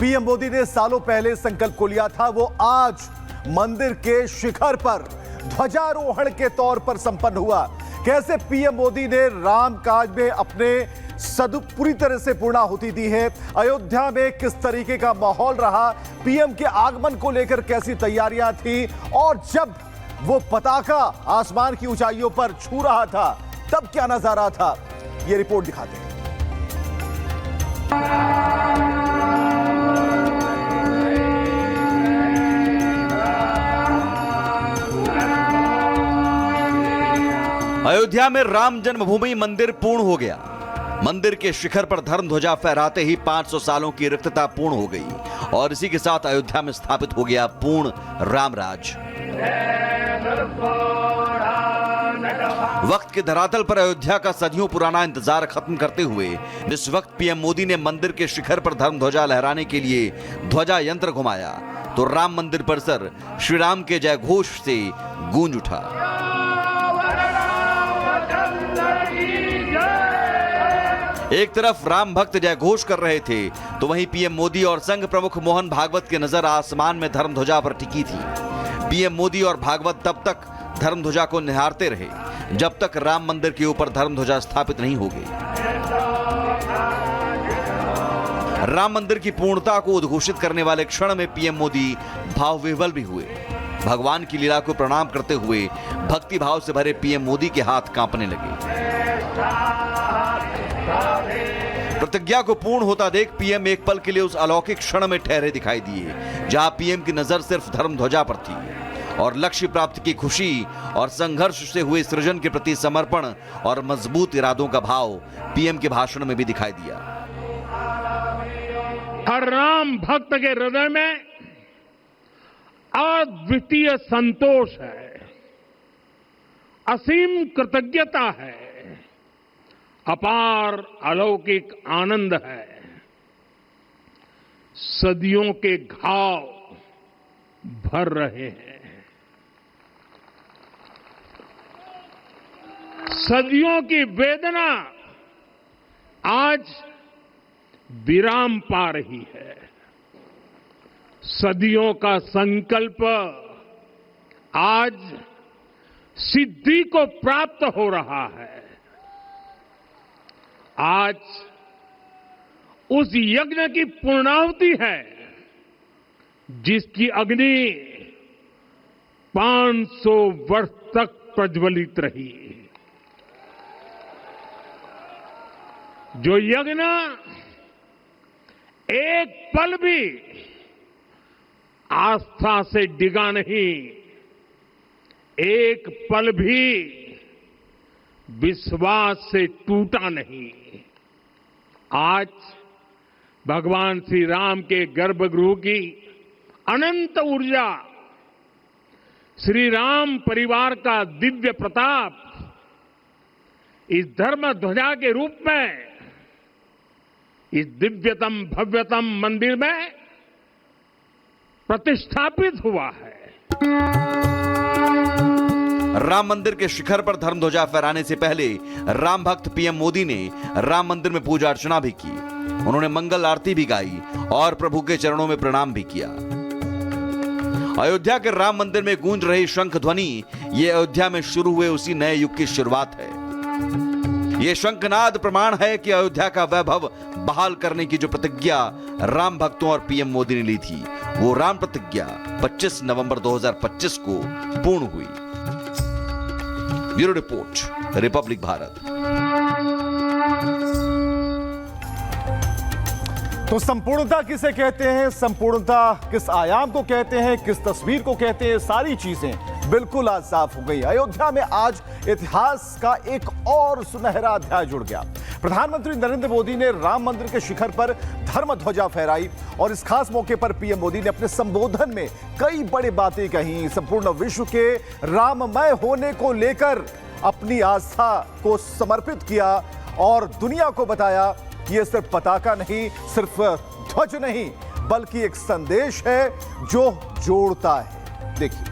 PM Modi ने सालों पहले संकल्प को लिया था, वो आज मंदिर के शिखर पर ध्वजारोहण के तौर पर संपन्न हुआ। कैसे पीएम मोदी ने राम काज में अपने पूरी तरह से पूर्णाहुति दी है, अयोध्या में किस तरीके का माहौल रहा, पीएम के आगमन को लेकर कैसी तैयारियां थी, और जब वो पताका आसमान की ऊंचाइयों पर छू रहा था तब क्या नजारा था, ये रिपोर्ट दिखाते हैं। अयोध्या में राम जन्मभूमि मंदिर पूर्ण हो गया। मंदिर के शिखर पर धर्म ध्वजा फहराते ही 500 सालों की रिक्तता पूर्ण हो गई और इसी के साथ अयोध्या में स्थापित हो गया पूर्ण रामराज। वक्त के धरातल पर अयोध्या का सदियों पुराना इंतजार खत्म करते हुए इस वक्त पीएम मोदी ने मंदिर के शिखर पर धर्म ध्वजा लहराने के लिए ध्वजा यंत्र घुमाया तो राम मंदिर परिसर श्री राम के जय घोष से गूंज उठा। एक तरफ राम भक्त जय घोष कर रहे थे तो वहीं पीएम मोदी और संघ प्रमुख मोहन भागवत की नजर आसमान में धर्म ध्वजा पर टिकी थी। पीएम मोदी और भागवत तब तक धर्म ध्वजा को निहारते रहे जब तक राम मंदिर के ऊपर धर्म ध्वजा स्थापित नहीं हो गई। राम मंदिर की पूर्णता को उद्घोषित करने वाले क्षण में पीएम मोदी भाव विह्वल भी हुए। भगवान की लीला को प्रणाम करते हुए भक्ति भाव से भरे पीएम मोदी के हाथ कांपने लगे। प्रतिज्ञा को पूर्ण होता देख पीएम एक पल के लिए उस अलौकिक क्षण में ठहरे दिखाई दिए जहां पीएम की नजर सिर्फ धर्म ध्वजा पर थी और लक्ष्य प्राप्ति की खुशी और संघर्ष से हुए सृजन के प्रति समर्पण और मजबूत इरादों का भाव पीएम के भाषण में भी दिखाई दिया। हर राम भक्त के हृदय में अद्वितीय संतोष है, असीम कृतज्ञता है, अपार अलौकिक आनंद है। सदियों के घाव भर रहे हैं, सदियों की वेदना आज विराम पा रही है। सदियों का संकल्प आज सिद्धि को प्राप्त हो रहा है। आज उस यज्ञ की पूर्णाहुति है जिसकी अग्नि 500 वर्ष तक प्रज्वलित रही। जो यज्ञ एक पल भी आस्था से डिगा नहीं, एक पल भी विश्वास से टूटा नहीं। आज भगवान श्री राम के गर्भगृह की अनंत ऊर्जा, श्री राम परिवार का दिव्य प्रताप इस धर्म ध्वजा के रूप में इस दिव्यतम भव्यतम मंदिर में प्रतिष्ठापित हुआ है। राम मंदिर के शिखर पर धर्म ध्वजा फहराने से पहले राम भक्त पीएम मोदी ने राम मंदिर में पूजा अर्चना भी की। उन्होंने मंगल आरती भी गाई और प्रभु के चरणों में प्रणाम भी किया। अयोध्या के राम मंदिर में गूंज रही शंख ध्वनि ये अयोध्या में शुरू हुए उसी नए युग की शुरुआत है। ये शंखनाद प्रमाण है कि अयोध्या का वैभव बहाल करने की जो प्रतिज्ञा राम भक्तों और पीएम मोदी ने ली थी वो राम प्रतिज्ञा 25 नवंबर 2025 को पूर्ण हुई। Bureau report, Republic Bharat. तो संपूर्णता किसे कहते हैं, संपूर्णता किस आयाम को कहते हैं, किस तस्वीर को कहते हैं, सारी चीजें बिल्कुल आज साफ हो गई। अयोध्या में आज इतिहास का एक और सुनहरा अध्याय जुड़ गया। प्रधानमंत्री नरेंद्र मोदी ने राम मंदिर के शिखर पर धर्म ध्वजा फहराई और इस खास मौके पर पीएम मोदी ने अपने संबोधन में कई बड़ी बातें कही। संपूर्ण विश्व के राममय होने को लेकर अपनी आस्था को समर्पित किया और दुनिया को बताया कि यह सिर्फ पताका नहीं, सिर्फ ध्वज नहीं, बल्कि एक संदेश है जो जोड़ता है। देखिए।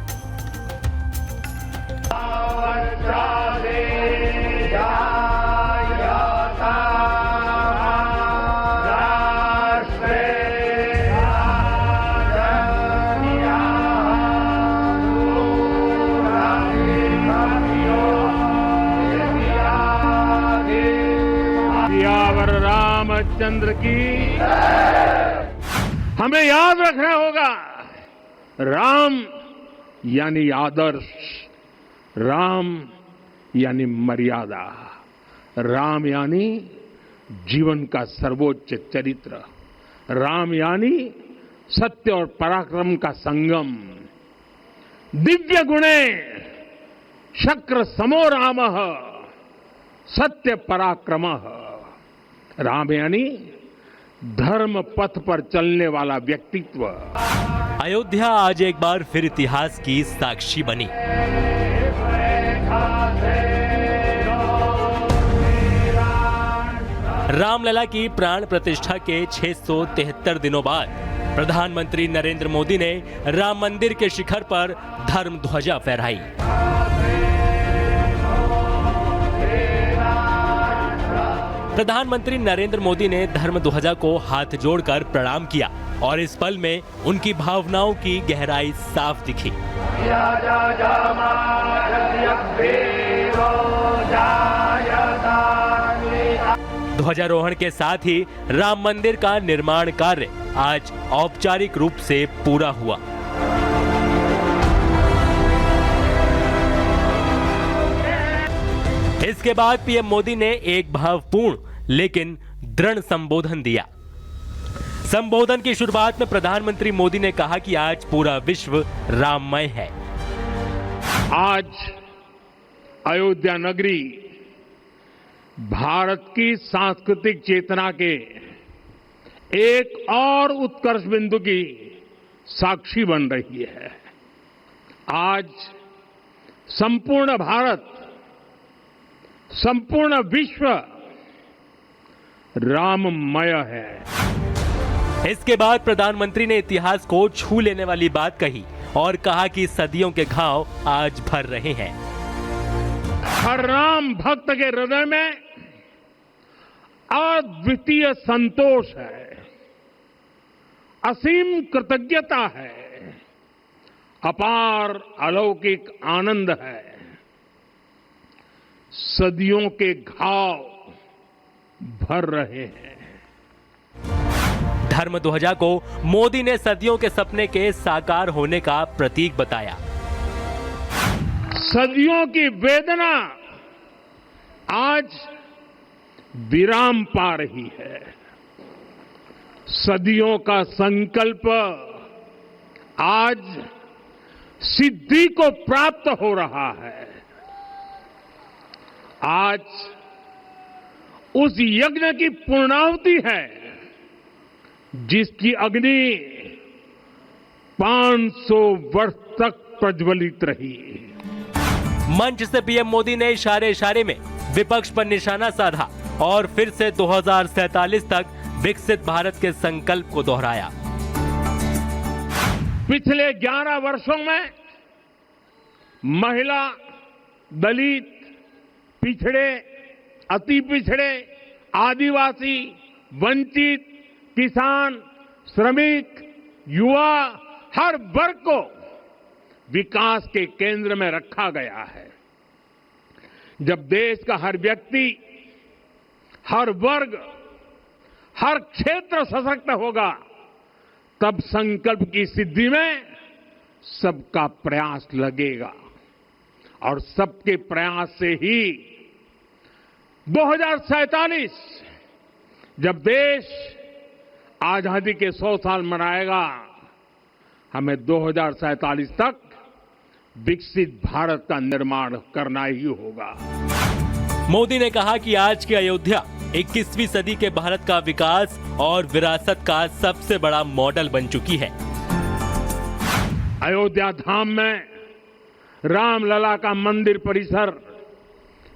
रामचंद्र की हमें याद रखना होगा, राम यानी आदर्श, राम यानी मर्यादा, राम यानी जीवन का सर्वोच्च चरित्र, राम यानी सत्य और पराक्रम का संगम। दिव्य गुणे शक्र समो रामः सत्य पराक्रमः। राम यानी धर्म पथ पर चलने वाला व्यक्तित्व। अयोध्या आज एक बार फिर इतिहास की साक्षी बनी। रामलला की प्राण प्रतिष्ठा के 673 दिनों बाद प्रधानमंत्री नरेंद्र मोदी ने राम मंदिर के शिखर पर धर्म ध्वजा फहराई। प्रधानमंत्री नरेंद्र मोदी ने धर्म ध्वजा को हाथ जोड़कर प्रणाम किया और इस पल में उनकी भावनाओं की गहराई साफ दिखी। ध्वजारोहण के साथ ही राम मंदिर का निर्माण कार्य आज औपचारिक रूप से पूरा हुआ। इसके बाद पीएम मोदी ने एक भावपूर्ण लेकिन दृढ़ संबोधन दिया। संबोधन की शुरुआत में प्रधानमंत्री मोदी ने कहा कि आज पूरा विश्व राममय है। आज अयोध्या नगरी भारत की सांस्कृतिक चेतना के एक और उत्कर्ष बिंदु की साक्षी बन रही है। आज संपूर्ण भारत, संपूर्ण विश्व राममय है। इसके बाद प्रधानमंत्री ने इतिहास को छू लेने वाली बात कही और कहा कि सदियों के घाव आज भर रहे हैं। हर राम भक्त के हृदय में अद्वितीय संतोष है, असीम कृतज्ञता है, अपार अलौकिक आनंद है। सदियों के घाव भर रहे हैं। धर्म ध्वजा को मोदी ने सदियों के सपने के साकार होने का प्रतीक बताया। सदियों की वेदना आज विराम पा रही है। सदियों का संकल्प आज सिद्धि को प्राप्त हो रहा है। आज उस यज्ञ की पूर्णाहुति है जिसकी अग्नि 500 वर्ष तक प्रज्वलित रही। मंच से पीएम मोदी ने इशारे इशारे में विपक्ष पर निशाना साधा और फिर से 2047 तक विकसित भारत के संकल्प को दोहराया। पिछले 11 वर्षों में महिला, दलित, पिछड़े, अति पिछड़े, आदिवासी, वंचित, किसान, श्रमिक, युवा, हर वर्ग को विकास के केंद्र में रखा गया है। जब देश का हर व्यक्ति, हर वर्ग, हर क्षेत्र सशक्त होगा, तब संकल्प की सिद्धि में सबका प्रयास लगेगा और सबके प्रयास से ही 2047 जब देश आजादी के 100 साल मनाएगा, हमें 2047 तक विकसित भारत का निर्माण करना ही होगा। मोदी ने कहा कि आज की अयोध्या 21वीं सदी के भारत का विकास और विरासत का सबसे बड़ा मॉडल बन चुकी है। अयोध्या धाम में रामलला का मंदिर परिसर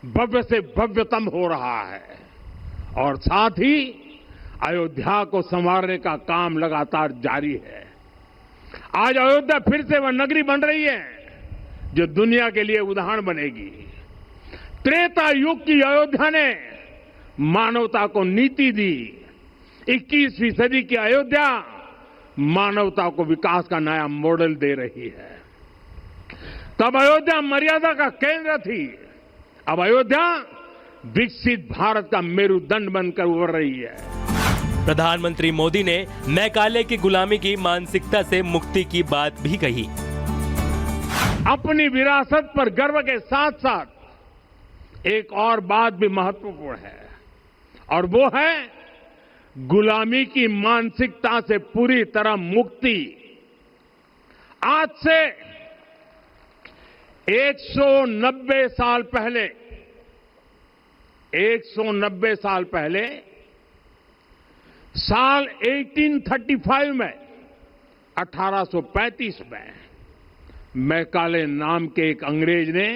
भव्य से भव्यतम हो रहा है और साथ ही अयोध्या को संवारने का काम लगातार जारी है। आज अयोध्या फिर से वह नगरी बन रही है जो दुनिया के लिए उदाहरण बनेगी। त्रेता युग की अयोध्या ने मानवता को नीति दी। 21वीं सदी की अयोध्या मानवता को विकास का नया मॉडल दे रही है। तब अयोध्या मर्यादा का केंद्र थी, अब अयोध्या विकसित भारत का मेरुदंड बनकर उभर रही है। प्रधानमंत्री मोदी ने मैकाले की गुलामी की मानसिकता से मुक्ति की बात भी कही। अपनी विरासत पर गर्व के साथ साथ एक और बात भी महत्वपूर्ण है, और वो है गुलामी की मानसिकता से पूरी तरह मुक्ति। आज से 190 साल पहले साल 1835 में 1835 में मैकाले नाम के एक अंग्रेज ने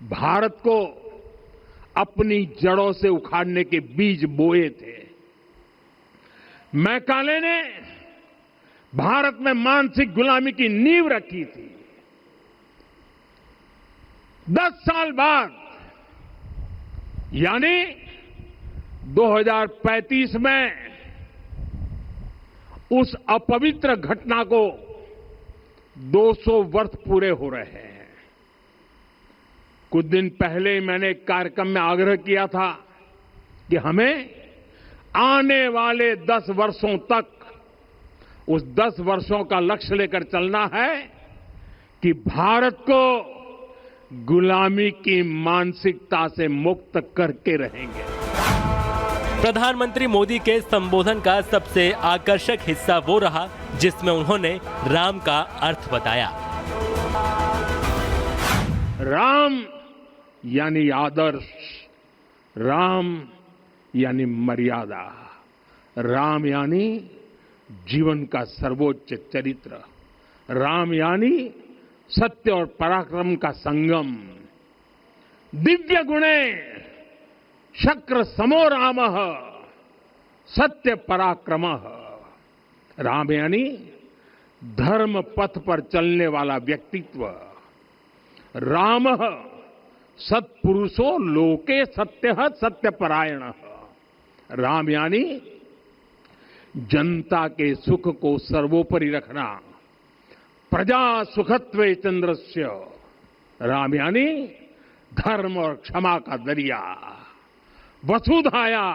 भारत को अपनी जड़ों से उखाड़ने के बीज बोए थे। मैकाले ने भारत में मानसिक गुलामी की नींव रखी थी। 10 साल बाद यानी 2035 में उस अपवित्र घटना को 200 वर्ष पूरे हो रहे हैं। कुछ दिन पहले मैंने एक कार्यक्रम में आग्रह किया था कि हमें आने वाले 10 वर्षों तक उस 10 वर्षों का लक्ष्य लेकर चलना है कि भारत को गुलामी की मानसिकता से मुक्त करके रहेंगे। प्रधानमंत्री मोदी के संबोधन का सबसे आकर्षक हिस्सा वो रहा जिसमें उन्होंने राम का अर्थ बताया। राम यानी आदर्श, राम यानी मर्यादा, राम यानी जीवन का सर्वोच्च चरित्र, राम यानी सत्य और पराक्रम का संगम। दिव्य गुणे शक्र समो रामः सत्य पराक्रमः। राम यानी धर्म पथ पर चलने वाला व्यक्तित्व। रामः सत्पुरुषो लोके सत्यः सत्यपरायणः। राम यानी जनता के सुख को सर्वोपरि रखना, प्रजा सुखत्वे चंद्रस्य। राम यानी धर्म और क्षमा का दरिया। वसुधाया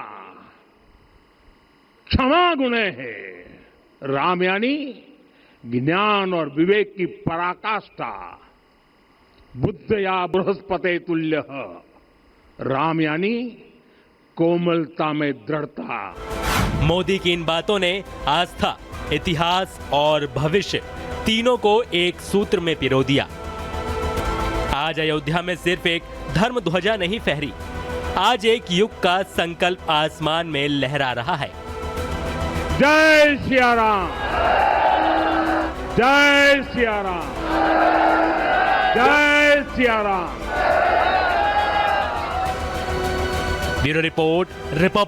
क्षमा गुणे है। राम यानी ज्ञान और विवेक की पराकाष्ठा। बुद्ध या बृहस्पति तुल्य। राम यानी कोमलता में दृढ़ता। मोदी की इन बातों ने आस्था, इतिहास और भविष्य तीनों को एक सूत्र में पिरो दिया। आज अयोध्या में सिर्फ एक धर्म ध्वजा नहीं फहरी, आज एक युग का संकल्प आसमान में लहरा रहा है। जय सिया राम, जय सिया राम, जय Siya Ram. Bureau report, Republic